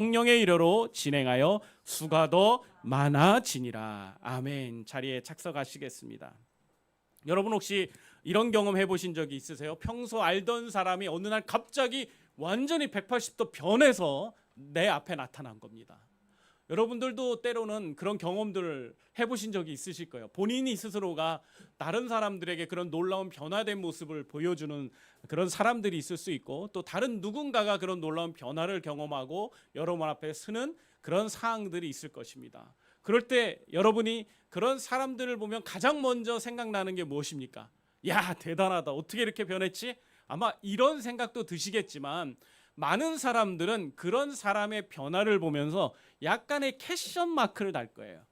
성령의 일어로 진행하여 수가 더 많아지니라. 아멘. 자리에 착석하시겠습니다. 여러분 혹시 이런 경험 해보신 적이 있으세요? 평소 알던 사람이 어느 날 갑자기 완전히 180도 변해서 내 앞에 나타난 겁니다. 여러분들도 때로는 그런 경험들을 해보신 적이 있으실 거예요. 본인이 스스로가 다른 사람들에게 그런 놀라운 변화된 모습을 보여주는 그런 사람들이 있을 수 있고, 또 다른 누군가가 그런 놀라운 변화를 경험하고 여러분 앞에 서는 그런 상황들이 있을 것입니다. 그럴 때 여러분이 그런 사람들을 보면 가장 먼저 생각나는 게 무엇입니까? 야, 대단하다. 어떻게 이렇게 변했지? 아마 이런 생각도 드시겠지만, 많은 사람들은 그런 사람의 변화를 보면서 약간의 퀘션 마크를 달 거예요.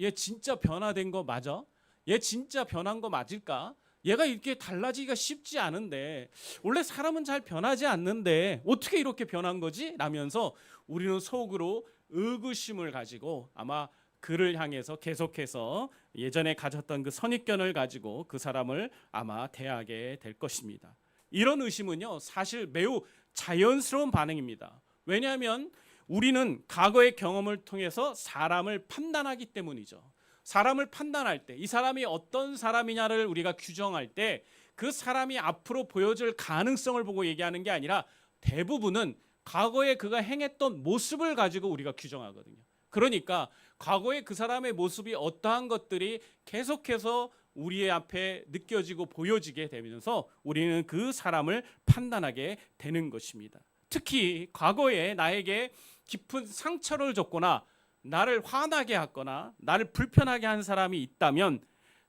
얘 진짜 변화된 거 맞아? 얘 진짜 변한 거 맞을까? 얘가 이렇게 달라지기가 쉽지 않은데, 원래 사람은 잘 변하지 않는데 어떻게 이렇게 변한 거지? 라면서 우리는 속으로 의구심을 가지고 아마 그를 향해서 계속해서 예전에 가졌던 그 선입견을 가지고 그 사람을 아마 대하게 될 것입니다. 이런 의심은요, 사실 매우 자연스러운 반응입니다. 왜냐하면 우리는 과거의 경험을 통해서 사람을 판단하기 때문이죠. 사람을 판단할 때, 이 사람이 어떤 사람이냐를 우리가 규정할 때 그 사람이 앞으로 보여줄 가능성을 보고 얘기하는 게 아니라 대부분은 과거에 그가 행했던 모습을 가지고 우리가 규정하거든요. 그러니까 과거에 그 사람의 모습이 어떠한 것들이 계속해서 우리의 앞에 느껴지고 보여지게 되면서 우리는 그 사람을 판단하게 되는 것입니다. 특히 과거에 나에게 깊은 상처를 줬거나 나를 화나게 했거나 나를 불편하게 한 사람이 있다면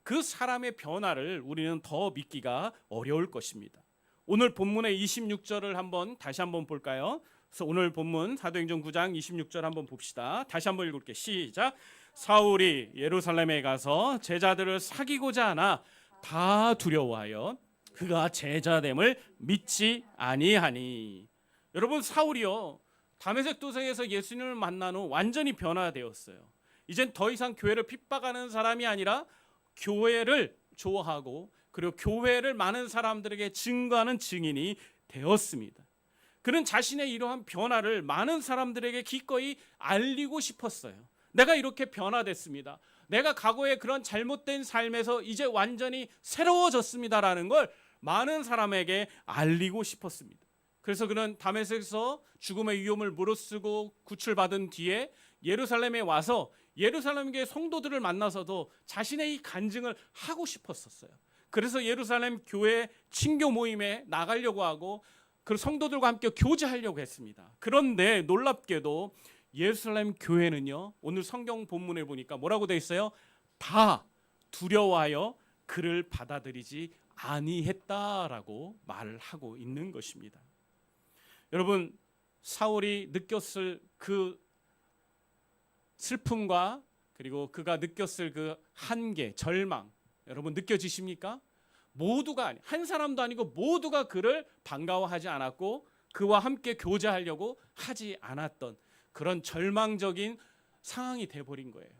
그 사람의 변화를 우리는 더 믿기가 어려울 것입니다. 오늘 본문의 26절을 다시 한번 볼까요? 그래서 오늘 본문 사도행전 9장 26절 한번 봅시다. 다시 한번 읽을게요. 시작. 사울이 예루살렘에 가서 제자들을 사귀고자 하나 다 두려워하여 그가 제자됨을 믿지 아니하니. 여러분, 사울이요, 다메섹 도상에서 예수님을 만난 후 완전히 변화되었어요. 이젠 더 이상 교회를 핍박하는 사람이 아니라 교회를 좋아하고 그리고 교회를 많은 사람들에게 증거하는 증인이 되었습니다. 그는 자신의 이러한 변화를 많은 사람들에게 기꺼이 알리고 싶었어요. 내가 이렇게 변화됐습니다. 내가 과거에 그런 잘못된 삶에서 이제 완전히 새로워졌습니다라는 걸 많은 사람에게 알리고 싶었습니다. 그래서 그는 다메섹에서 죽음의 위험을 무릅쓰고 구출받은 뒤에 예루살렘에 와서 예루살렘 교회 성도들을 만나서도 자신의 이 간증을 하고 싶었었어요. 그래서 예루살렘 교회 친교 모임에 나가려고 하고 그 성도들과 함께 교제하려고 했습니다. 그런데 놀랍게도 예루살렘 교회는요, 오늘 성경 본문에 보니까 뭐라고 되어 있어요? 다 두려워하여 그를 받아들이지 아니했다라고 말을 하고 있는 것입니다. 여러분, 사울이 느꼈을 그 슬픔과 그리고 그가 느꼈을 그 한계, 절망, 여러분 느껴지십니까? 모두가 한 사람도 아니고 모두가 그를 반가워하지 않았고 그와 함께 교제하려고 하지 않았던 그런 절망적인 상황이 돼버린 거예요.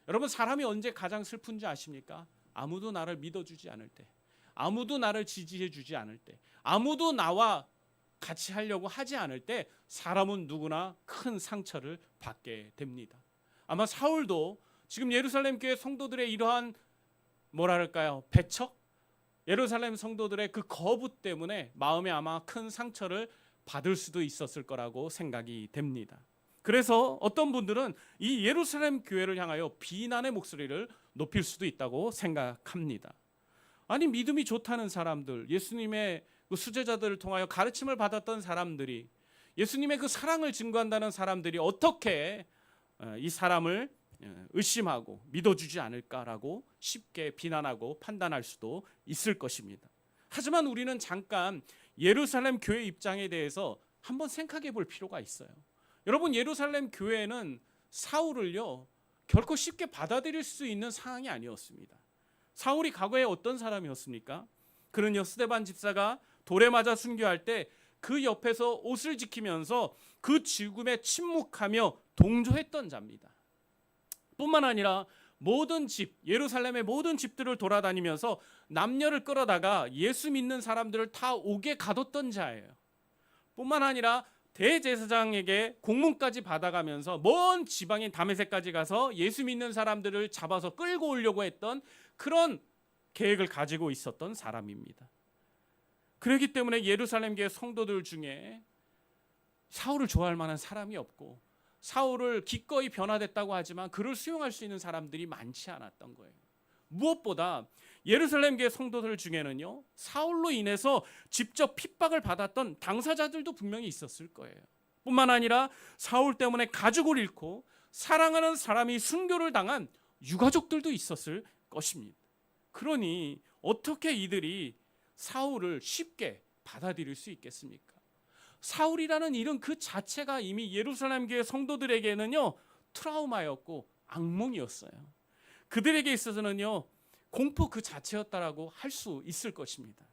여러분, 사람이 언제 가장 슬픈지 아십니까? 아무도 나를 믿어주지 않을 때, 아무도 나를 지지해주지 않을 때, 아무도 나와 같이 하려고 하지 않을 때 사람은 누구나 큰 상처를 받게 됩니다. 아마 사울도 지금 예루살렘 교회 성도들의 이러한 배척? 예루살렘 성도들의 그 거부 때문에 마음에 아마 큰 상처를 받을 수도 있었을 거라고 생각이 됩니다. 그래서 어떤 분들은 이 예루살렘 교회를 향하여 비난의 목소리를 높일 수도 있다고 생각합니다. 아니, 믿음이 좋다는 사람들, 예수님의 그 수제자들을 통하여 가르침을 받았던 사람들이, 예수님의 그 사랑을 증거한다는 사람들이 어떻게 이 사람을 의심하고 믿어주지 않을까라고 쉽게 비난하고 판단할 수도 있을 것입니다. 하지만 우리는 잠깐 예루살렘 교회 입장에 대해서 한번 생각해 볼 필요가 있어요. 여러분, 예루살렘 교회는 사울을요, 결코 쉽게 받아들일 수 있는 상황이 아니었습니다. 사울이 과거에 어떤 사람이었습니까? 그는요, 스데반 집사가 돌에 맞아 순교할 때 그 옆에서 옷을 지키면서 그 죽음에 침묵하며 동조했던 자입니다. 뿐만 아니라 모든 집, 예루살렘의 모든 집들을 돌아다니면서 남녀를 끌어다가 예수 믿는 사람들을 다 옥에 가뒀던 자예요. 뿐만 아니라 대제사장에게 공문까지 받아가면서 먼 지방인 다메섹까지 가서 예수 믿는 사람들을 잡아서 끌고 오려고 했던 그런 계획을 가지고 있었던 사람입니다. 그렇기 때문에 예루살렘 교회 성도들 중에 사울을 좋아할 만한 사람이 없고, 사울을 기꺼이 변화됐다고 하지만 그를 수용할 수 있는 사람들이 많지 않았던 거예요. 무엇보다 예루살렘 교회 성도들 중에는요, 사울로 인해서 직접 핍박을 받았던 당사자들도 분명히 있었을 거예요. 뿐만 아니라 사울 때문에 가족을 잃고 사랑하는 사람이 순교를 당한 유가족들도 있었을 것입니다. 그러니 어떻게 이들이 사울을 쉽게 받아들일 수 있겠습니까? 사울이라는 이름 그 자체가 이미 예루살렘 교회 성도들에게는요, 트라우마였고 악몽이었어요. 그들에게 있어서는요, 공포 그 자체였다라고 할 수 있을 것입니다.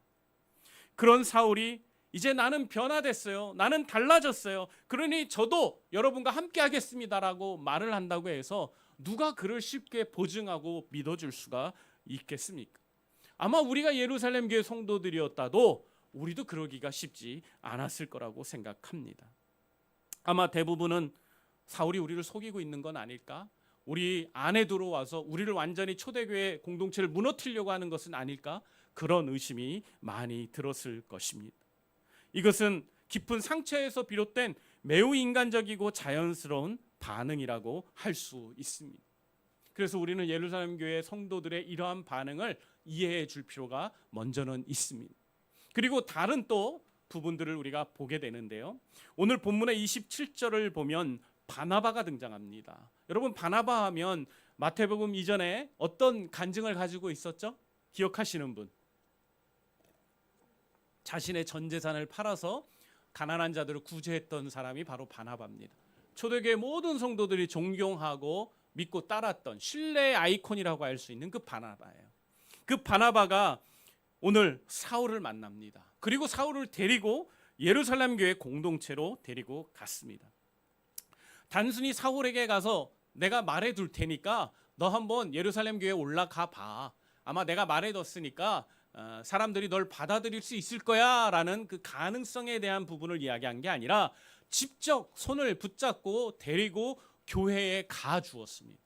그런 사울이 이제 나는 변화됐어요, 나는 달라졌어요, 그러니 저도 여러분과 함께 하겠습니다라고 말을 한다고 해서 누가 그를 쉽게 보증하고 믿어줄 수가 있겠습니까? 아마 우리가 예루살렘 교회 성도들이었다도 우리도 그러기가 쉽지 않았을 거라고 생각합니다. 아마 대부분은 사울이 우리를 속이고 있는 건 아닐까? 우리 안에 들어와서 우리를 완전히 초대교회 공동체를 무너뜨리려고 하는 것은 아닐까? 그런 의심이 많이 들었을 것입니다. 이것은 깊은 상처에서 비롯된 매우 인간적이고 자연스러운 반응이라고 할 수 있습니다. 그래서 우리는 예루살렘 교회 성도들의 이러한 반응을 이해해 줄 필요가 먼저는 있습니다. 그리고 다른 또 부분들을 우리가 보게 되는데요, 오늘 본문의 27절을 보면 바나바가 등장합니다. 여러분, 바나바 하면 마태복음 이전에 어떤 간증을 가지고 있었죠? 기억하시는 분? 자신의 전 재산을 팔아서 가난한 자들을 구제했던 사람이 바로 바나바입니다. 초대교회 모든 성도들이 존경하고 믿고 따랐던 신뢰의 아이콘이라고 할 수 있는 그 바나바예요. 그 바나바가 오늘 사울을 만납니다. 그리고 사울을 데리고 예루살렘 교회 공동체로 데리고 갔습니다. 단순히 사울에게 가서 내가 말해둘 테니까 너 한번 예루살렘 교회에 올라가 봐, 아마 내가 말해뒀으니까 사람들이 널 받아들일 수 있을 거야 라는 그 가능성에 대한 부분을 이야기한 게 아니라 직접 손을 붙잡고 데리고 교회에 가주었습니다.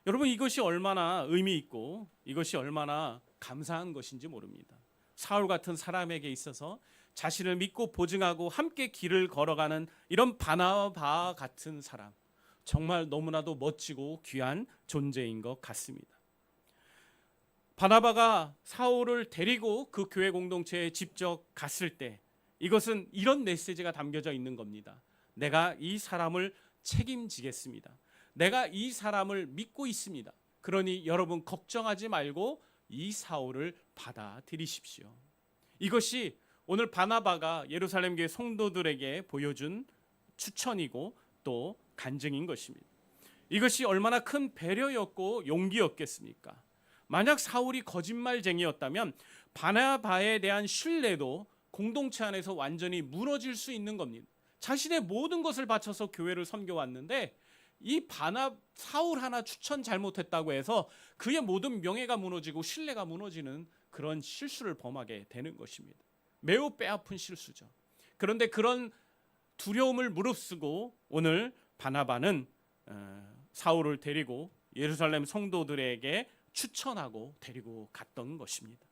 여러분, 이것이 얼마나 의미 있고 이것이 얼마나 감사한 것인지 모릅니다. 사울 같은 사람에게 있어서 자신을 믿고 보증하고 함께 길을 걸어가는 이런 바나바 같은 사람, 정말 너무나도 멋지고 귀한 존재인 것 같습니다. 바나바가 사울을 데리고 그 교회 공동체에 직접 갔을 때 이것은 이런 메시지가 담겨져 있는 겁니다. 내가 이 사람을 책임지겠습니다. 내가 이 사람을 믿고 있습니다. 그러니 여러분 걱정하지 말고 이 사울을 받아들이십시오. 이것이 오늘 바나바가 예루살렘 교회 성도들에게 보여준 추천이고 또 간증인 것입니다. 이것이 얼마나 큰 배려였고 용기였겠습니까? 만약 사울이 거짓말쟁이였다면 바나바에 대한 신뢰도 공동체 안에서 완전히 무너질 수 있는 겁니다. 자신의 모든 것을 바쳐서 교회를 섬겨왔는데 이 사울 하나 추천 잘못했다고 해서 그의 모든 명예가 무너지고 신뢰가 무너지는 그런 실수를 범하게 되는 것입니다. 매우 뼈아픈 실수죠. 그런데 그런 두려움을 무릅쓰고 오늘 바나바는 사울을 데리고 예루살렘 성도들에게 추천하고 데리고 갔던 것입니다.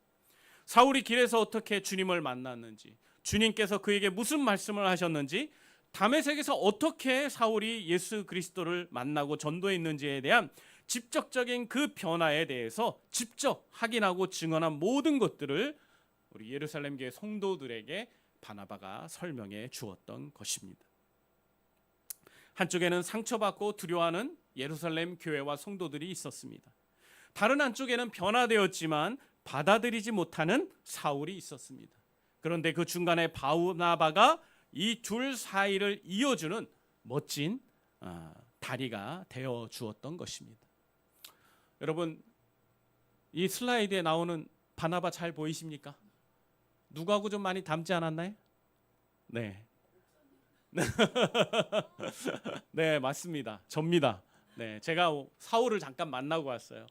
사울이 길에서 어떻게 주님을 만났는지, 주님께서 그에게 무슨 말씀을 하셨는지, 다메섹에서 어떻게 사울이 예수 그리스도를 만나고 전도했는지에 대한 직접적인 그 변화에 대해서 직접 확인하고 증언한 모든 것들을 우리 예루살렘 교회 성도들에게 바나바가 설명해 주었던 것입니다. 한쪽에는 상처받고 두려워하는 예루살렘 교회와 성도들이 있었습니다. 다른 한쪽에는 변화되었지만 받아들이지 못하는 사울이 있었습니다. 그런데 그 중간에 바나바가 이 둘 사이를 이어주는 멋진 다리가 되어 주었던 것입니다. 여러분, 이 슬라이드에 나오는 바나바 잘 보이십니까? 누구하고 좀 많이 닮지 않았나요? 네. 네, 맞습니다. 접니다. 네, 제가 사울을 잠깐 만나고 왔어요.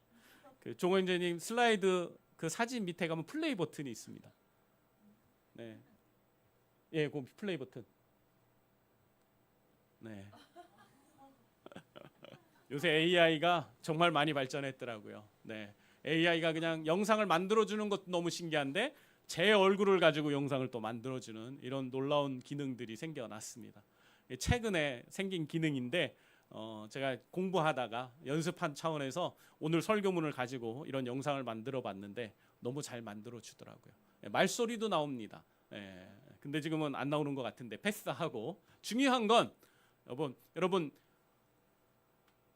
그 종원재님 슬라이드 그 사진 밑에 가면 플레이 버튼이 있습니다. 네. 예, 그 플레이 버튼. 네. 요새 AI가 정말 많이 발전했더라고요. 네. AI가 그냥 영상을 만들어주는 것도 너무 신기한데 제 얼굴을 가지고 영상을 또 만들어주는 이런 놀라운 기능들이 생겨났습니다. 최근에 생긴 기능인데 제가 공부하다가 연습한 차원에서 오늘 설교문을 가지고 이런 영상을 만들어 봤는데 너무 잘 만들어 주더라고요. 말소리도 나옵니다. 근데 지금은 안 나오는 것 같은데 패스하고, 중요한 건 여러분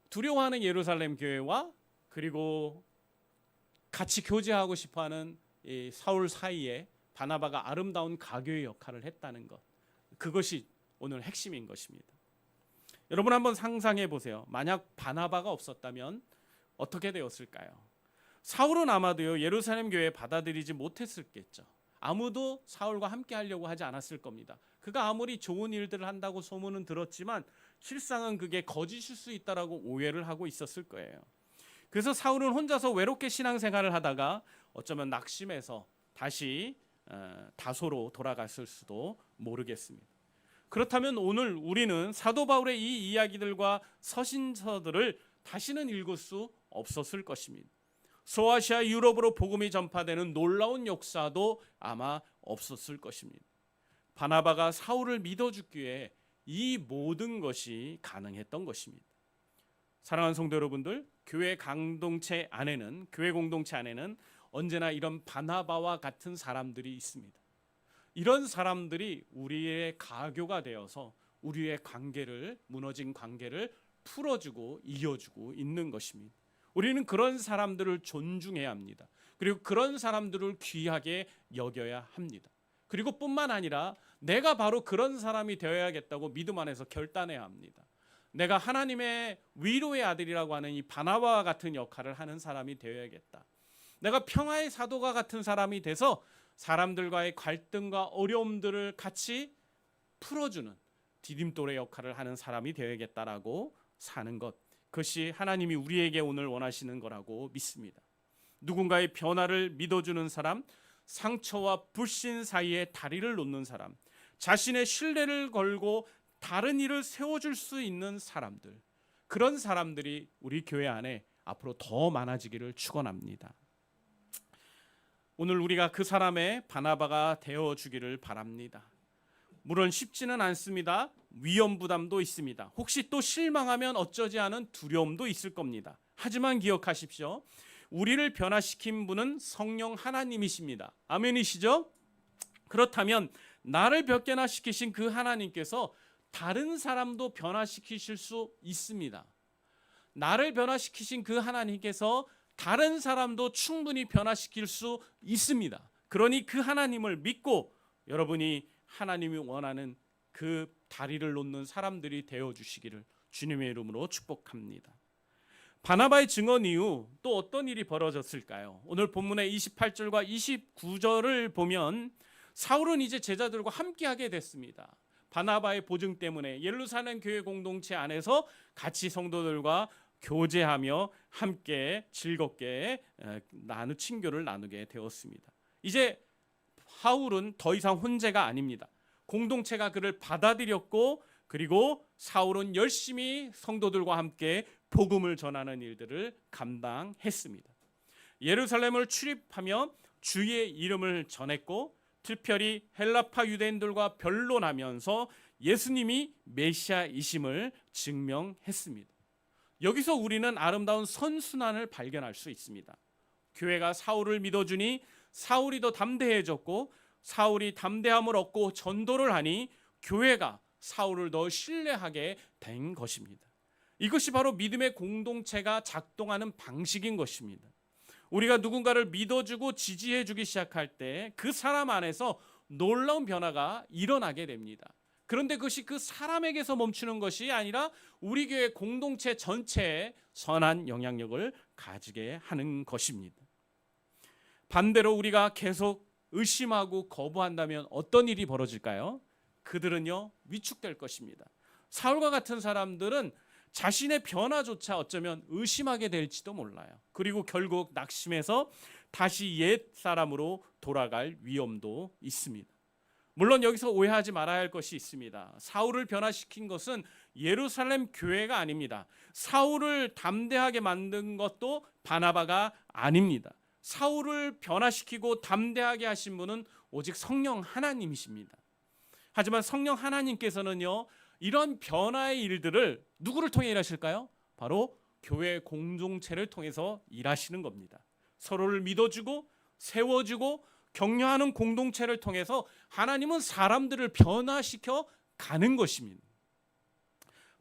두려워하는 예루살렘 교회와 그리고 같이 교제하고 싶어하는 이 사울 사이에 바나바가 아름다운 가교의 역할을 했다는 것, 그것이 오늘 핵심인 것입니다. 여러분 한번 상상해 보세요. 만약 바나바가 없었다면 어떻게 되었을까요? 사울은 아마도요 예루살렘 교회에 받아들이지 못했을겠죠. 아무도 사울과 함께 하려고 하지 않았을 겁니다. 그가 아무리 좋은 일들을 한다고 소문은 들었지만 실상은 그게 거짓일 수 있다라고 오해를 하고 있었을 거예요. 그래서 사울은 혼자서 외롭게 신앙생활을 하다가 어쩌면 낙심해서 다시 다소로 돌아갔을 수도 모르겠습니다. 그렇다면 오늘 우리는 사도 바울의 이 이야기들과 서신서들을 다시는 읽을 수 없었을 것입니다. 소아시아 유럽으로 복음이 전파되는 놀라운 역사도 아마 없었을 것입니다. 바나바가 사울을 믿어주기에 이 모든 것이 가능했던 것입니다. 사랑하는 성도 여러분들, 교회 공동체 안에는 언제나 이런 바나바와 같은 사람들이 있습니다. 이런 사람들이 우리의 가교가 되어서 우리의 무너진 관계를 풀어주고 이어주고 있는 것입니다. 우리는 그런 사람들을 존중해야 합니다. 그리고 그런 사람들을 귀하게 여겨야 합니다. 그리고 뿐만 아니라 내가 바로 그런 사람이 되어야겠다고 믿음 안에서 결단해야 합니다. 내가 하나님의 위로의 아들이라고 하는 이 바나바와 같은 역할을 하는 사람이 되어야겠다. 내가 평화의 사도가 같은 사람이 돼서 사람들과의 갈등과 어려움들을 같이 풀어주는 디딤돌의 역할을 하는 사람이 되어야겠다라고 사는 것, 그것이 하나님이 우리에게 오늘 원하시는 거라고 믿습니다. 누군가의 변화를 믿어주는 사람, 상처와 불신 사이에 다리를 놓는 사람, 자신의 신뢰를 걸고 다른 일을 세워줄 수 있는 사람들, 그런 사람들이 우리 교회 안에 앞으로 더 많아지기를 축원합니다. 오늘 우리가 그 사람의 바나바가 되어주기를 바랍니다. 물론 쉽지는 않습니다. 위험 부담도 있습니다. 혹시 또 실망하면 어쩌지 하는 두려움도 있을 겁니다. 하지만 기억하십시오. 우리를 변화시킨 분은 성령 하나님이십니다. 아멘이시죠? 그렇다면 나를 변화시키신 그 하나님께서 다른 사람도 변화시키실 수 있습니다. 나를 변화시키신 그 하나님께서 다른 사람도 충분히 변화시킬 수 있습니다. 그러니 그 하나님을 믿고 여러분이 하나님이 원하는 그 다리를 놓는 사람들이 되어주시기를 주님의 이름으로 축복합니다. 바나바의 증언 이후 또 어떤 일이 벌어졌을까요? 오늘 본문의 28절과 29절을 보면 사울은 이제 제자들과 함께하게 됐습니다. 바나바의 보증 때문에 예루살렘 교회 공동체 안에서 같이 성도들과 교제하며 함께 즐겁게 친교를 나누게 되었습니다. 이제 사울은 더 이상 혼자가 아닙니다. 공동체가 그를 받아들였고, 그리고 사울은 열심히 성도들과 함께 복음을 전하는 일들을 감당했습니다. 예루살렘을 출입하며 주의 이름을 전했고, 특별히 헬라파 유대인들과 변론하면서 예수님이 메시아이심을 증명했습니다. 여기서 우리는 아름다운 선순환을 발견할 수 있습니다. 교회가 사울을 믿어주니 사울이 더 담대해졌고, 사울이 담대함을 얻고 전도를 하니 교회가 사울을 더 신뢰하게 된 것입니다. 이것이 바로 믿음의 공동체가 작동하는 방식인 것입니다. 우리가 누군가를 믿어주고 지지해주기 시작할 때 그 사람 안에서 놀라운 변화가 일어나게 됩니다. 그런데 그것이 그 사람에게서 멈추는 것이 아니라 우리 교회 공동체 전체에 선한 영향력을 가지게 하는 것입니다. 반대로 우리가 계속 의심하고 거부한다면 어떤 일이 벌어질까요? 그들은요, 위축될 것입니다. 사울과 같은 사람들은 자신의 변화조차 어쩌면 의심하게 될지도 몰라요. 그리고 결국 낙심해서 다시 옛 사람으로 돌아갈 위험도 있습니다. 물론 여기서 오해하지 말아야 할 것이 있습니다. 사울을 변화시킨 것은 예루살렘 교회가 아닙니다. 사울을 담대하게 만든 것도 바나바가 아닙니다. 사울을 변화시키고 담대하게 하신 분은 오직 성령 하나님이십니다. 하지만 성령 하나님께서는요, 이런 변화의 일들을 누구를 통해 일하실까요? 바로 교회 공동체를 통해서 일하시는 겁니다. 서로를 믿어주고 세워주고 격려하는 공동체를 통해서 하나님은 사람들을 변화시켜 가는 것입니다.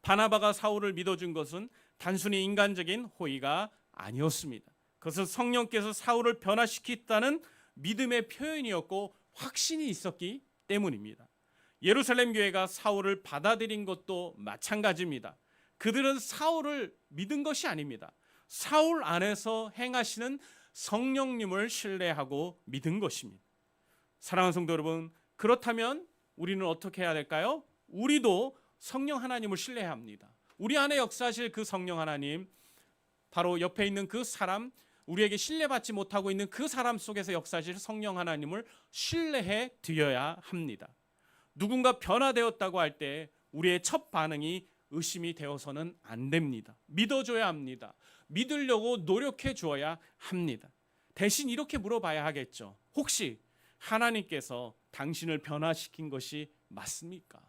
바나바가 사울을 믿어준 것은 단순히 인간적인 호의가 아니었습니다. 그것은 성령께서 사울을 변화시켰다는 믿음의 표현이었고 확신이 있었기 때문입니다. 예루살렘 교회가 사울을 받아들인 것도 마찬가지입니다. 그들은 사울을 믿은 것이 아닙니다. 사울 안에서 행하시는 성령님을 신뢰하고 믿은 것입니다. 사랑하는 성도 여러분, 그렇다면 우리는 어떻게 해야 될까요? 우리도 성령 하나님을 신뢰해야 합니다. 우리 안에 역사하실 그 성령 하나님, 바로 옆에 있는 그 사람, 우리에게 신뢰받지 못하고 있는 그 사람 속에서 역사하실 성령 하나님을 신뢰해 드려야 합니다. 누군가 변화되었다고 할 때 우리의 첫 반응이 의심이 되어서는 안 됩니다. 믿어줘야 합니다. 믿으려고 노력해 줘야 합니다. 대신 이렇게 물어봐야 하겠죠. 혹시 하나님께서 당신을 변화시킨 것이 맞습니까?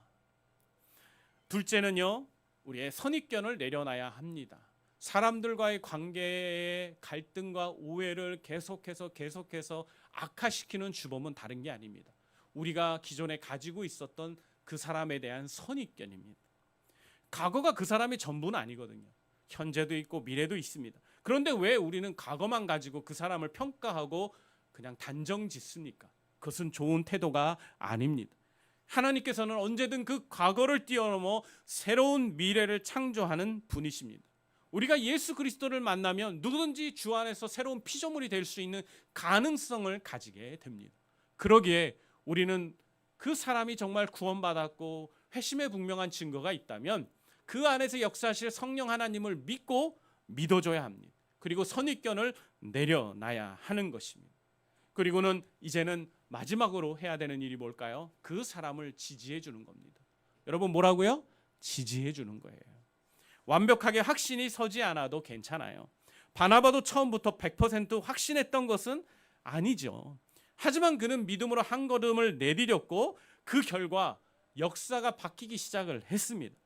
둘째는요, 우리의 선입견을 내려놔야 합니다. 사람들과의 관계의 갈등과 오해를 계속해서 악화시키는 주범은 다른 게 아닙니다. 우리가 기존에 가지고 있었던 그 사람에 대한 선입견입니다. 과거가 그 사람의 전부는 아니거든요. 현재도 있고 미래도 있습니다. 그런데 왜 우리는 과거만 가지고 그 사람을 평가하고 그냥 단정 짓습니까? 그것은 좋은 태도가 아닙니다. 하나님께서는 언제든 그 과거를 뛰어넘어 새로운 미래를 창조하는 분이십니다. 우리가 예수 그리스도를 만나면 누구든지 주 안에서 새로운 피조물이 될 수 있는 가능성을 가지게 됩니다. 그러기에 우리는 그 사람이 정말 구원받았고 회심의 분명한 증거가 있다면 그 안에서 역사하실 성령 하나님을 믿고 믿어줘야 합니다. 그리고 선입견을 내려놔야 하는 것입니다. 그리고는 이제는 마지막으로 해야 되는 일이 뭘까요? 그 사람을 지지해 주는 겁니다. 여러분, 뭐라고요? 지지해 주는 거예요. 완벽하게 확신이 서지 않아도 괜찮아요. 바나바도 처음부터 100% 확신했던 것은 아니죠. 하지만 그는 믿음으로 한 걸음을 내디뎠고 그 결과 역사가 바뀌기 시작을 했습니다.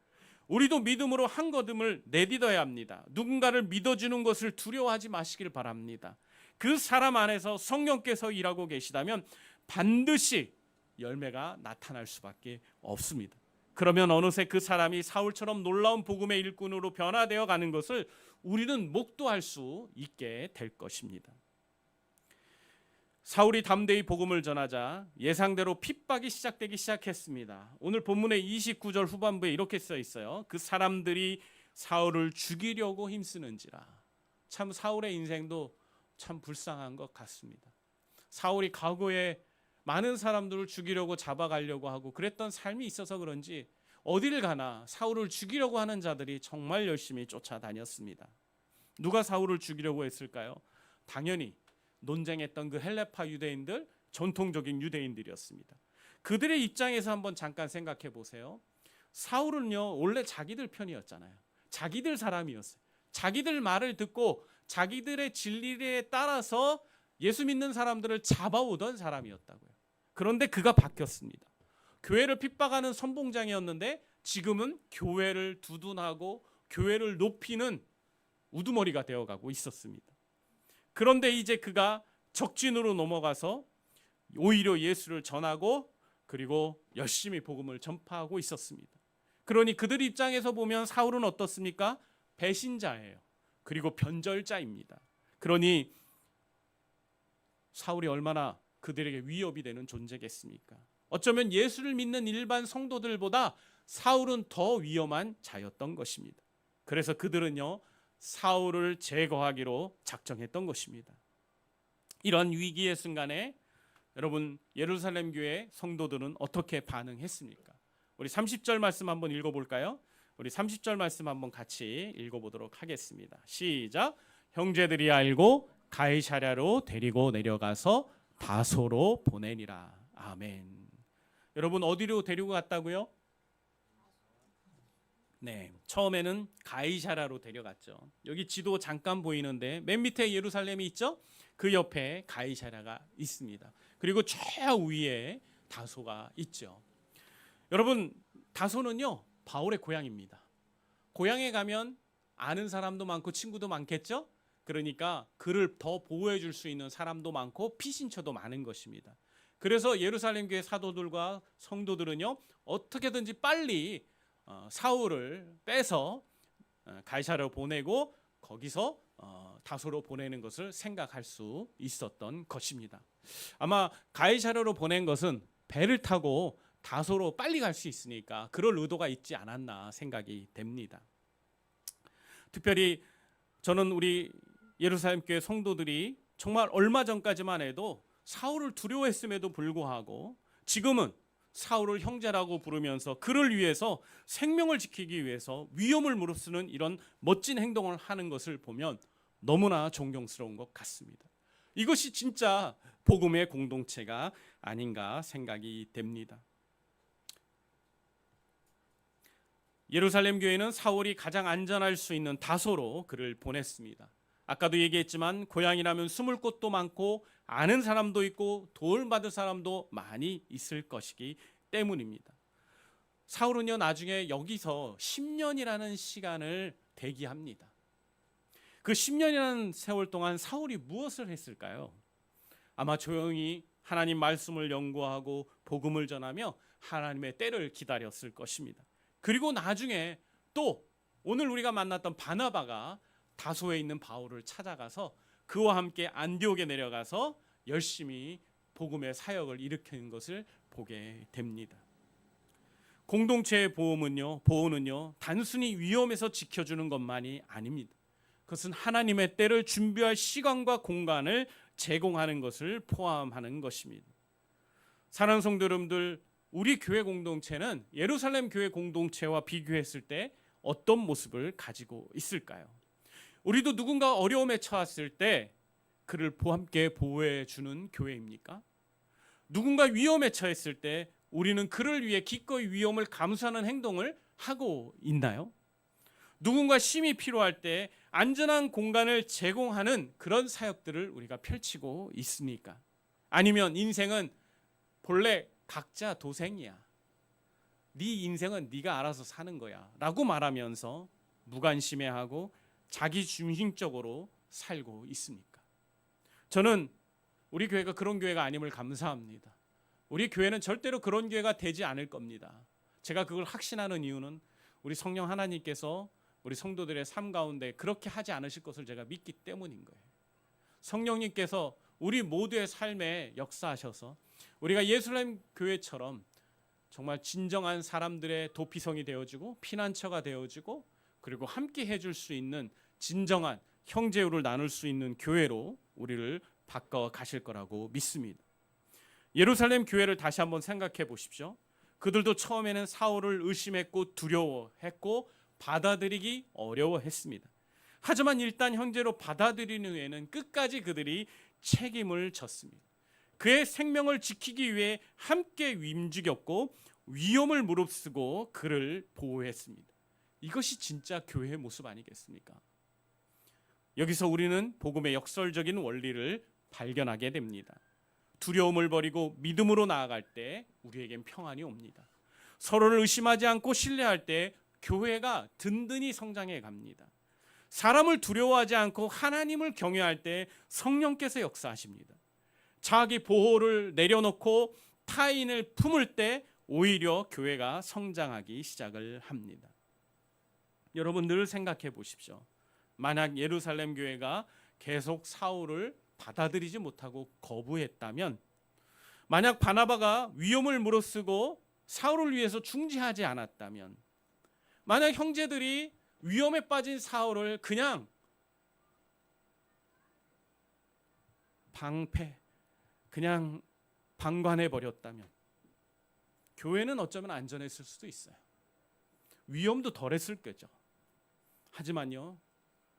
우리도 믿음으로 한 걸음을 내딛어야 합니다. 누군가를 믿어주는 것을 두려워하지 마시길 바랍니다. 그 사람 안에서 성령께서 일하고 계시다면 반드시 열매가 나타날 수밖에 없습니다. 그러면 어느새 그 사람이 사울처럼 놀라운 복음의 일꾼으로 변화되어 가는 것을 우리는 목도할 수 있게 될 것입니다. 사울이 담대히 복음을 전하자 예상대로 핍박이 시작되기 시작했습니다. 오늘 본문의 29절 후반부에 이렇게 써 있어요. 그 사람들이 사울을 죽이려고 힘쓰는지라. 참 사울의 인생도 참 불쌍한 것 같습니다. 사울이 과거에 많은 사람들을 죽이려고 잡아가려고 하고 그랬던 삶이 있어서 그런지 어디를 가나 사울을 죽이려고 하는 자들이 정말 열심히 쫓아다녔습니다. 누가 사울을 죽이려고 했을까요? 당연히 논쟁했던 그 헬레파 유대인들, 전통적인 유대인들이었습니다. 그들의 입장에서 한번 잠깐 생각해 보세요. 사울은요, 원래 자기들 편이었잖아요. 자기들 사람이었어요. 자기들 말을 듣고 자기들의 진리에 따라서 예수 믿는 사람들을 잡아오던 사람이었다고요. 그런데 그가 바뀌었습니다. 교회를 핍박하는 선봉장이었는데 지금은 교회를 두둔하고 교회를 높이는 우두머리가 되어가고 있었습니다. 그런데 이제 그가 적진으로 넘어가서 오히려 예수를 전하고 그리고 열심히 복음을 전파하고 있었습니다. 그러니 그들 입장에서 보면 사울은 어떻습니까? 배신자예요. 그리고 변절자입니다. 그러니 사울이 얼마나 그들에게 위협이 되는 존재겠습니까? 어쩌면 예수를 믿는 일반 성도들보다 사울은 더 위험한 자였던 것입니다. 그래서 그들은요, 사울을 제거하기로 작정했던 것입니다. 이런 위기의 순간에 여러분, 예루살렘 교회 성도들은 어떻게 반응했습니까? 우리 30절 말씀 한번 읽어볼까요? 우리 30절 말씀 한번 같이 읽어보도록 하겠습니다. 시작. 형제들이 알고 가이사랴로 데리고 내려가서 다소로 보내니라. 아멘. 여러분 어디로 데리고 갔다고요? 네, 처음에는 가이사라로 데려갔죠. 여기 지도 잠깐 보이는데 맨 밑에 예루살렘이 있죠? 그 옆에 가이사라가 있습니다. 그리고 저 위에 다소가 있죠. 여러분, 다소는요 바울의 고향입니다. 고향에 가면 아는 사람도 많고 친구도 많겠죠? 그러니까 그를 더 보호해 줄 수 있는 사람도 많고 피신처도 많은 것입니다. 그래서 예루살렘 교회 사도들과 성도들은요 어떻게든지 빨리 사울을 빼서 가이사라로 보내고 거기서 다소로 보내는 것을 생각할 수 있었던 것입니다. 아마 가이사라로 보낸 것은 배를 타고 다소로 빨리 갈 수 있으니까 그럴 의도가 있지 않았나 생각이 됩니다. 특별히 저는 우리 예루살렘 교회 성도들이 정말 얼마 전까지만 해도 사울을 두려워했음에도 불구하고 지금은 사울을 형제라고 부르면서 그를 위해서 생명을 지키기 위해서 위험을 무릅쓰는 이런 멋진 행동을 하는 것을 보면 너무나 존경스러운 것 같습니다. 이것이 진짜 복음의 공동체가 아닌가 생각이 됩니다. 예루살렘 교회는 사울이 가장 안전할 수 있는 다소로 그를 보냈습니다. 아까도 얘기했지만 고향이라면 숨을 곳도 많고 아는 사람도 있고 도움을 받을 사람도 많이 있을 것이기 때문입니다. 사울은요 나중에 여기서 10년이라는 시간을 대기합니다. 그 10년이라는 세월 동안 사울이 무엇을 했을까요? 아마 조용히 하나님 말씀을 연구하고 복음을 전하며 하나님의 때를 기다렸을 것입니다. 그리고 나중에 또 오늘 우리가 만났던 바나바가 다소에 있는 바울을 찾아가서 그와 함께 안디옥에 내려가서 열심히 복음의 사역을 일으키는 것을 보게 됩니다. 공동체의 보호는요 단순히 위험에서 지켜주는 것만이 아닙니다. 그것은 하나님의 때를 준비할 시간과 공간을 제공하는 것을 포함하는 것입니다. 사랑하는 성도 여러분들, 우리 교회 공동체는 예루살렘 교회 공동체와 비교했을 때 어떤 모습을 가지고 있을까요? 우리도 누군가 어려움에 처했을 때 그를 함께 보호해 주는 교회입니까? 누군가 위험에 처했을 때 우리는 그를 위해 기꺼이 위험을 감수하는 행동을 하고 있나요? 누군가 힘이 필요할 때 안전한 공간을 제공하는 그런 사역들을 우리가 펼치고 있습니까? 아니면 인생은 본래 각자 도생이야. 네 인생은 네가 알아서 사는 거야 라고 말하면서 무관심해하고 자기중심적으로 살고 있습니까? 저는 우리 교회가 그런 교회가 아님을 감사합니다. 우리 교회는 절대로 그런 교회가 되지 않을 겁니다. 제가 그걸 확신하는 이유는 우리 성령 하나님께서 우리 성도들의 삶 가운데 그렇게 하지 않으실 것을 제가 믿기 때문인 거예요. 성령님께서 우리 모두의 삶에 역사하셔서 우리가 예루살렘 교회처럼 정말 진정한 사람들의 도피성이 되어지고 피난처가 되어지고 그리고 함께 해줄 수 있는 진정한 형제우를 나눌 수 있는 교회로 우리를 바꿔 가실 거라고 믿습니다. 예루살렘 교회를 다시 한번 생각해 보십시오. 그들도 처음에는 사울을 의심했고 두려워했고 받아들이기 어려워했습니다. 하지만 일단 형제로 받아들이는 후에는 끝까지 그들이 책임을 졌습니다. 그의 생명을 지키기 위해 함께 움직였고 위험을 무릅쓰고 그를 보호했습니다. 이것이 진짜 교회의 모습 아니겠습니까? 여기서 우리는 복음의 역설적인 원리를 발견하게 됩니다. 두려움을 버리고 믿음으로 나아갈 때 우리에겐 평안이 옵니다. 서로를 의심하지 않고 신뢰할 때 교회가 든든히 성장해 갑니다. 사람을 두려워하지 않고 하나님을 경외할 때 성령께서 역사하십니다. 자기 보호를 내려놓고 타인을 품을 때 오히려 교회가 성장하기 시작을 합니다. 여러분 늘 생각해 보십시오. 만약 예루살렘 교회가 계속 사울을 받아들이지 못하고 거부했다면, 만약 바나바가 위험을 무릅쓰고 사울을 위해서 중재하지 않았다면, 만약 형제들이 위험에 빠진 사울을 그냥 그냥 방관해 버렸다면 교회는 어쩌면 안전했을 수도 있어요. 위험도 덜했을 거죠. 하지만요,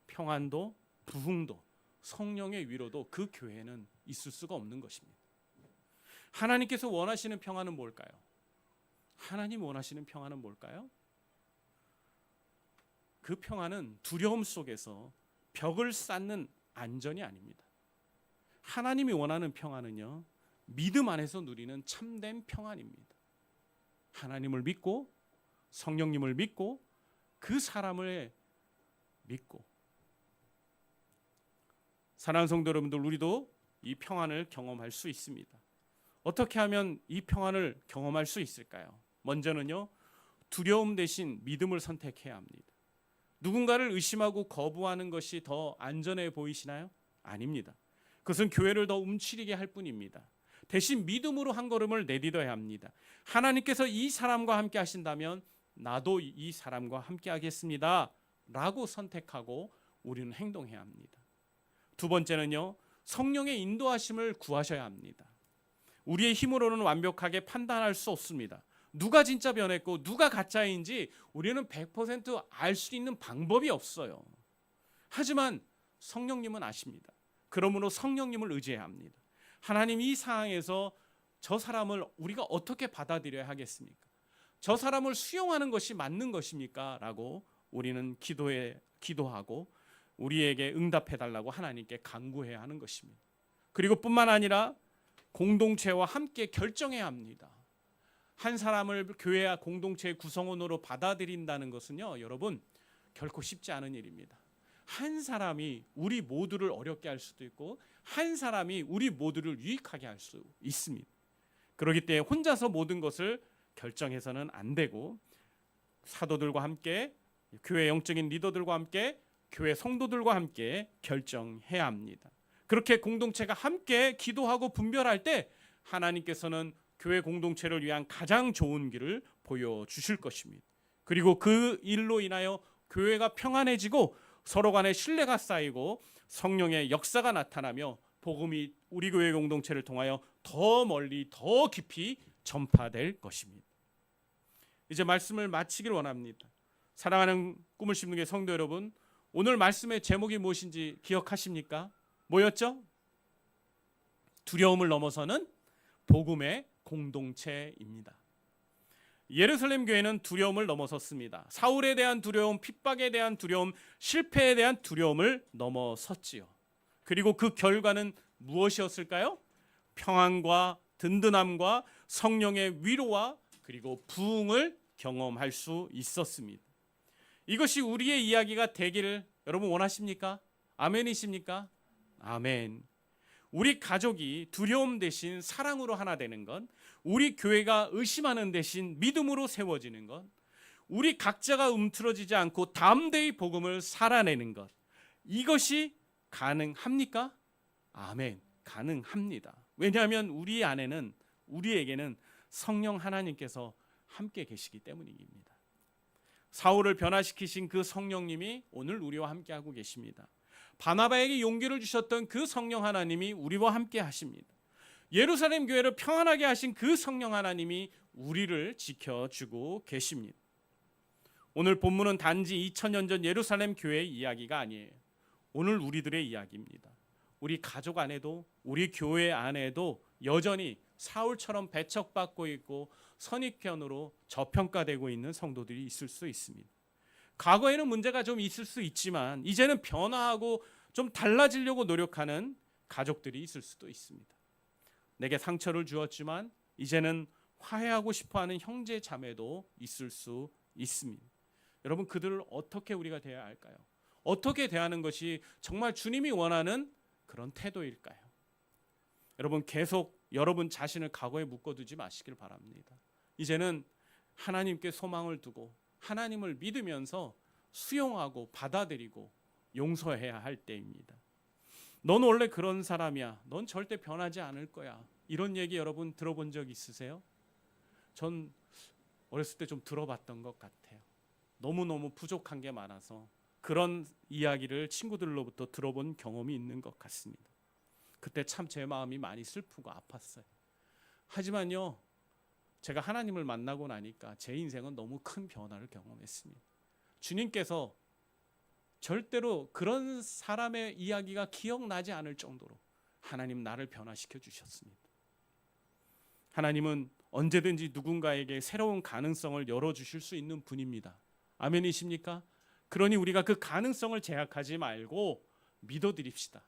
평안도 부흥도 성령의 위로도 그 교회는 있을 수가 없는 것입니다. 하나님께서 원하시는 평안은 뭘까요? 하나님 원하시는 평안은 뭘까요? 그 평안은 두려움 속에서 벽을 쌓는 안전이 아닙니다. 하나님이 원하는 평안은요, 믿음 안에서 누리는 참된 평안입니다. 하나님을 믿고 성령님을 믿고 그 사람을 믿고. 사랑하는 성도 여러분들, 우리도 이 평안을 경험할 수 있습니다. 어떻게 하면 이 평안을 경험할 수 있을까요? 먼저는요, 두려움 대신 믿음을 선택해야 합니다. 누군가를 의심하고 거부하는 것이 더 안전해 보이시나요? 아닙니다. 그것은 교회를 더 움츠리게 할 뿐입니다. 대신 믿음으로 한 걸음을 내딛어야 합니다. 하나님께서 이 사람과 함께 하신다면 나도 이 사람과 함께 하겠습니다 라고 선택하고 우리는 행동해야 합니다. 두 번째는요, 성령의 인도하심을 구하셔야 합니다. 우리의 힘으로는 완벽하게 판단할 수 없습니다. 누가 진짜 변했고 누가 가짜인지 우리는 100% 알 수 있는 방법이 없어요. 하지만 성령님은 아십니다. 그러므로 성령님을 의지해야 합니다. 하나님, 이 상황에서 저 사람을 우리가 어떻게 받아들여야 하겠습니까? 저 사람을 수용하는 것이 맞는 것입니까? 라고 우리는 기도하고 우리에게 응답해 달라고 하나님께 간구해야 하는 것입니다. 그리고 뿐만 아니라 공동체와 함께 결정해야 합니다. 한 사람을 교회와 공동체의 구성원으로 받아들인다는 것은요, 여러분, 결코 쉽지 않은 일입니다. 한 사람이 우리 모두를 어렵게 할 수도 있고 한 사람이 우리 모두를 유익하게 할 수 있습니다. 그렇기 때문에 혼자서 모든 것을 결정해서는 안 되고 사도들과 함께, 교회 영적인 리더들과 함께, 교회 성도들과 함께 결정해야 합니다. 그렇게 공동체가 함께 기도하고 분별할 때 하나님께서는 교회 공동체를 위한 가장 좋은 길을 보여주실 것입니다. 그리고 그 일로 인하여 교회가 평안해지고 서로 간의 신뢰가 쌓이고 성령의 역사가 나타나며 복음이 우리 교회 공동체를 통하여 더 멀리 더 깊이 전파될 것입니다. 이제 말씀을 마치길 원합니다. 사랑하는 꿈을 심는 게 성도 여러분, 오늘 말씀의 제목이 무엇인지 기억하십니까? 뭐였죠? 두려움을 넘어서는 복음의 공동체입니다. 예루살렘 교회는 두려움을 넘어섰습니다. 사울에 대한 두려움, 핍박에 대한 두려움, 실패에 대한 두려움을 넘어섰지요. 그리고 그 결과는 무엇이었을까요? 평안과 든든함과 성령의 위로와 그리고 부흥을 경험할 수 있었습니다. 이것이 우리의 이야기가 되기를 여러분 원하십니까? 아멘이십니까? 아멘. 우리 가족이 두려움 대신 사랑으로 하나 되는 것, 우리 교회가 의심하는 대신 믿음으로 세워지는 것, 우리 각자가 움츠러지지 않고 담대히 복음을 살아내는 것, 이것이 가능합니까? 아멘. 가능합니다. 왜냐하면 우리 안에는, 우리에게는 성령 하나님께서 함께 계시기 때문입니다. 사울을 변화시키신 그 성령님이 오늘 우리와 함께 하고 계십니다. 바나바에게 용기를 주셨던 그 성령 하나님이 우리와 함께 하십니다. 예루살렘 교회를 평안하게 하신 그 성령 하나님이 우리를 지켜주고 계십니다. 오늘 본문은 단지 2000년 전 예루살렘 교회의 이야기가 아니에요. 오늘 우리들의 이야기입니다. 우리 가족 안에도, 우리 교회 안에도 여전히 사울처럼 배척받고 있고 선입견으로 저평가되고 있는 성도들이 있을 수 있습니다. 과거에는 문제가 좀 있을 수 있지만 이제는 변화하고 좀 달라지려고 노력하는 가족들이 있을 수도 있습니다. 내게 상처를 주었지만 이제는 화해하고 싶어하는 형제 자매도 있을 수 있습니다. 여러분, 그들을 어떻게 우리가 대해야 할까요? 어떻게 대하는 것이 정말 주님이 원하는 그런 태도일까요? 여러분, 계속 여러분 자신을 과거에 묶어두지 마시길 바랍니다. 이제는 하나님께 소망을 두고 하나님을 믿으면서 수용하고 받아들이고 용서해야 할 때입니다. 넌 원래 그런 사람이야. 넌 절대 변하지 않을 거야. 이런 얘기 여러분 들어본 적 있으세요? 전 어렸을 때 좀 들어봤던 것 같아요. 너무너무 부족한 게 많아서 그런 이야기를 친구들로부터 들어본 경험이 있는 것 같습니다. 그때 참 제 마음이 많이 슬프고 아팠어요. 하지만요, 제가 하나님을 만나고 나니까 제 인생은 너무 큰 변화를 경험했습니다. 주님께서 절대로 그런 사람의 이야기가 기억나지 않을 정도로 하나님 나를 변화시켜 주셨습니다. 하나님은 언제든지 누군가에게 새로운 가능성을 열어주실 수 있는 분입니다. 아멘이십니까? 그러니 우리가 그 가능성을 제약하지 말고 믿어드립시다.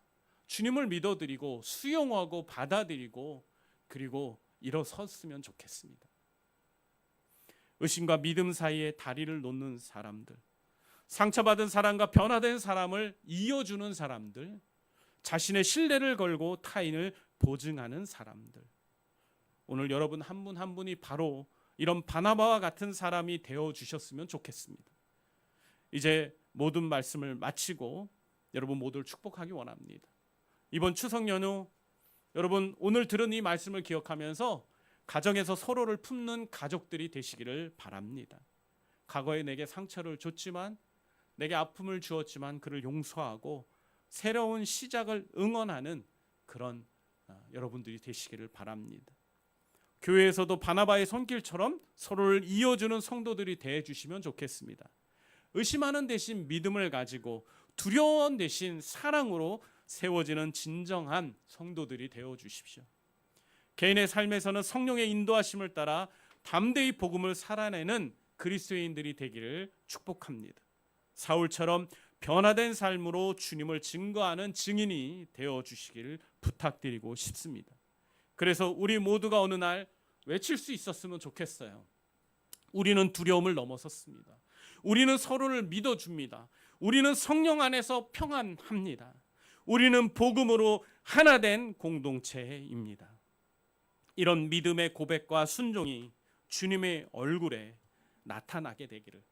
주님을 믿어드리고 수용하고 받아들이고 그리고 일어섰으면 좋겠습니다. 의심과 믿음 사이에 다리를 놓는 사람들, 상처받은 사람과 변화된 사람을 이어주는 사람들, 자신의 신뢰를 걸고 타인을 보증하는 사람들. 오늘 여러분 한 분 한 분이 바로 이런 바나바와 같은 사람이 되어 주셨으면 좋겠습니다. 이제 모든 말씀을 마치고 여러분 모두를 축복하기 원합니다. 이번 추석 연휴 여러분 오늘 들은 이 말씀을 기억하면서 가정에서 서로를 품는 가족들이 되시기를 바랍니다. 과거에 내게 상처를 줬지만 내게 아픔을 주었지만 그를 용서하고 새로운 시작을 응원하는 그런 여러분들이 되시기를 바랍니다. 교회에서도 바나바의 손길처럼 서로를 이어주는 성도들이 되어주시면 좋겠습니다. 의심하는 대신 믿음을 가지고 두려움 대신 사랑으로 세워지는 진정한 성도들이 되어주십시오. 개인의 삶에서는 성령의 인도하심을 따라 담대히 복음을 살아내는 그리스도인들이 되기를 축복합니다. 사울처럼 변화된 삶으로 주님을 증거하는 증인이 되어주시기를 부탁드리고 싶습니다. 그래서 우리 모두가 어느 날 외칠 수 있었으면 좋겠어요. 우리는 두려움을 넘어섰습니다. 우리는 서로를 믿어줍니다. 우리는 성령 안에서 평안합니다. 우리는 복음으로 하나 된 공동체입니다. 이런 믿음의 고백과 순종이 주님의 얼굴에 나타나게 되기를,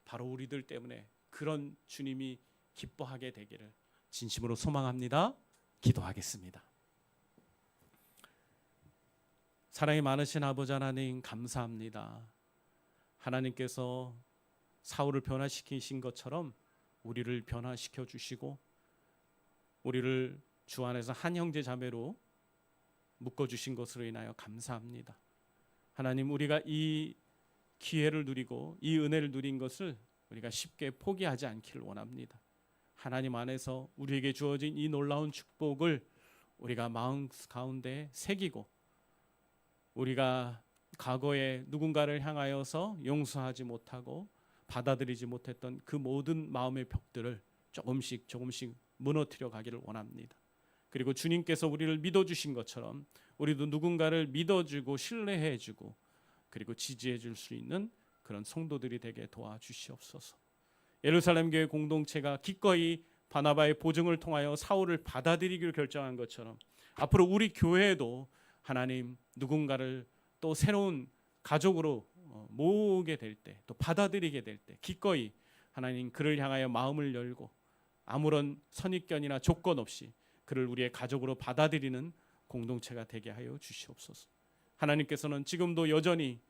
바로 우리들 때문에 그런 주님이 기뻐하게 되기를 진심으로 소망합니다. 기도하겠습니다. 사랑이 많으신 아버지 하나님, 감사합니다. 하나님께서 사울을 변화시키신 것처럼 우리를 변화시켜 주시고 우리를 주 안에서 한 형제 자매로 묶어주신 것으로 인하여 감사합니다. 하나님, 우리가 이 기회를 누리고 이 은혜를 누린 것을 우리가 쉽게 포기하지 않기를 원합니다. 하나님 안에서 우리에게 주어진 이 놀라운 축복을 우리가 마음 가운데 새기고, 우리가 과거에 누군가를 향하여서 용서하지 못하고 받아들이지 못했던 그 모든 마음의 벽들을 조금씩 무너뜨려 가기를 원합니다. 그리고 주님께서 우리를 믿어주신 것처럼 우리도 누군가를 믿어주고 신뢰해주고 그리고 지지해줄 수 있는 그런 성도들이 되게 도와주시옵소서. 예루살렘 교회 공동체가 기꺼이 바나바의 보증을 통하여 사울을 받아들이기로 결정한 것처럼 앞으로 우리 교회에도 하나님 누군가를 또 새로운 가족으로 모으게 될 때, 또 받아들이게 될 때 기꺼이 하나님 그를 향하여 마음을 열고 아무런 선입견이나 조건 없이 그를 우리의 가족으로 받아들이는 공동체가 되게 하여 주시옵소서. 하나님께서는 지금도 여전히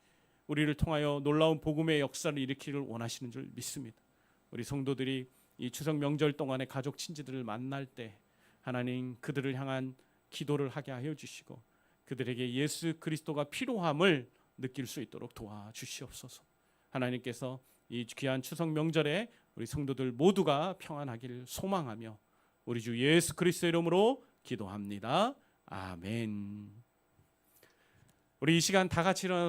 우리를 통하여 놀라운 복음의 역사를 일으키기를 원하시는 줄 믿습니다. 우리 성도들이 이 추석 명절 동안에 가족 친지들을 만날 때 하나님 그들을 향한 기도를 하게 하여 주시고 그들에게 예수 그리스도가 필요함을 느낄 수 있도록 도와주시옵소서. 하나님께서 이 귀한 추석 명절에 우리 성도들 모두가 평안하기를 소망하며 우리 주 예수 그리스도 이름으로 기도합니다. 아멘. 우리 이 시간 다 같이 일어나